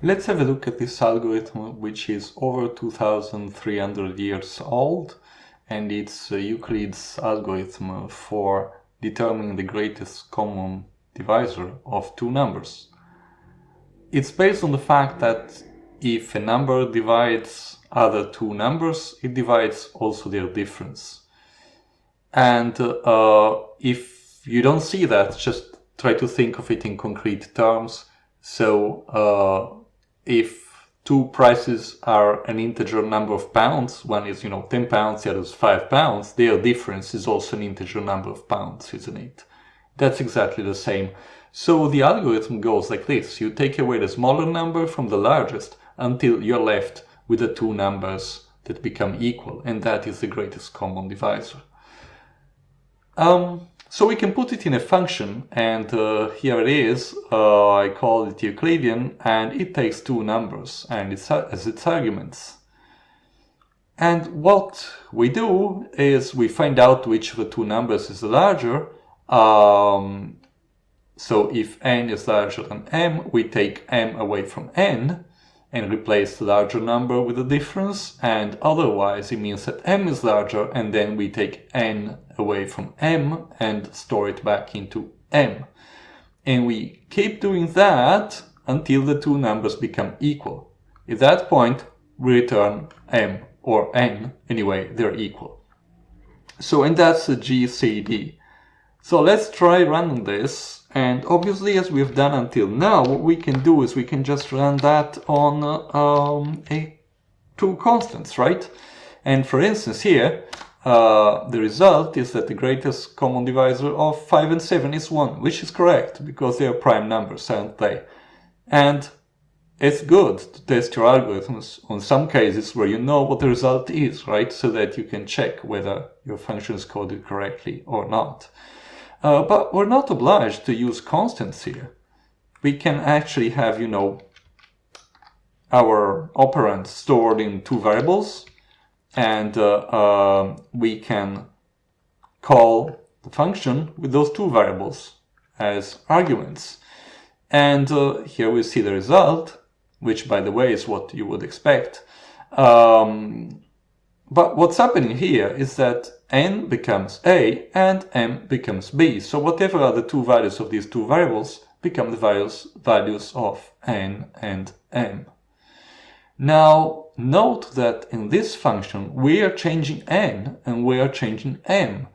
Let's have a look at this algorithm, which is over 2,300 years old, and it's Euclid's algorithm for determining the greatest common divisor of two numbers. It's based on the fact that if a number divides other two numbers, it divides also their difference. And if you don't see that, just try to think of it in concrete terms. So if two prices are an integer number of pounds, one is 10 pounds, the other is 5 pounds, their difference is also an integer number of pounds, isn't it? That's exactly the same. So the algorithm goes like this. You take away the smaller number from the largest until you're left with the two numbers that become equal, and that is the greatest common divisor. So we can put it in a function, and here it is. I call it Euclidean, and it takes two numbers and as its arguments. And what we do is we find out which of the two numbers is larger. So if n is larger than m, we take m away from n and replace the larger number with the difference, and otherwise it means that m is larger, and then we take n away from m and store it back into m. And we keep doing that until the two numbers become equal. At that point, we return m, or n, anyway, they're equal. So, and that's the GCD. So let's try running this. And obviously, as we've done until now, what we can do is we can just run that on two constants, right? And for instance here, the result is that the greatest common divisor of 5 and 7 is 1, which is correct, because they are prime numbers, aren't they? And it's good to test your algorithms on some cases where you know what the result is, right? So that you can check whether your function is coded correctly or not. But we're not obliged to use constants here. We can actually have, our operand stored in two variables, and we can call the function with those two variables as arguments. And here we see the result, which, by the way, is what you would expect. But what's happening here is that n becomes a and m becomes b. So whatever are the two values of these two variables become the values of n and m. Now note that in this function we are changing n and we are changing m.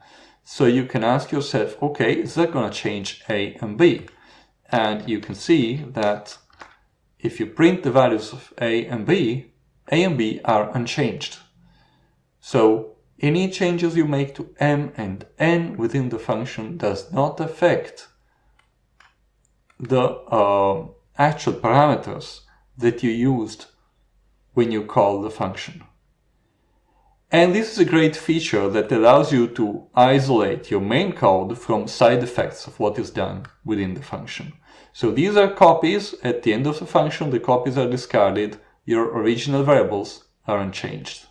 So you can ask yourself, okay, is that going to change a and b? And you can see that if you print the values of a and b are unchanged. So any changes you make to m and n within the function does not affect the actual parameters that you used when you call the function. And this is a great feature that allows you to isolate your main code from side effects of what is done within the function. So these are copies. At the end of the function, the copies are discarded. Your original variables are unchanged.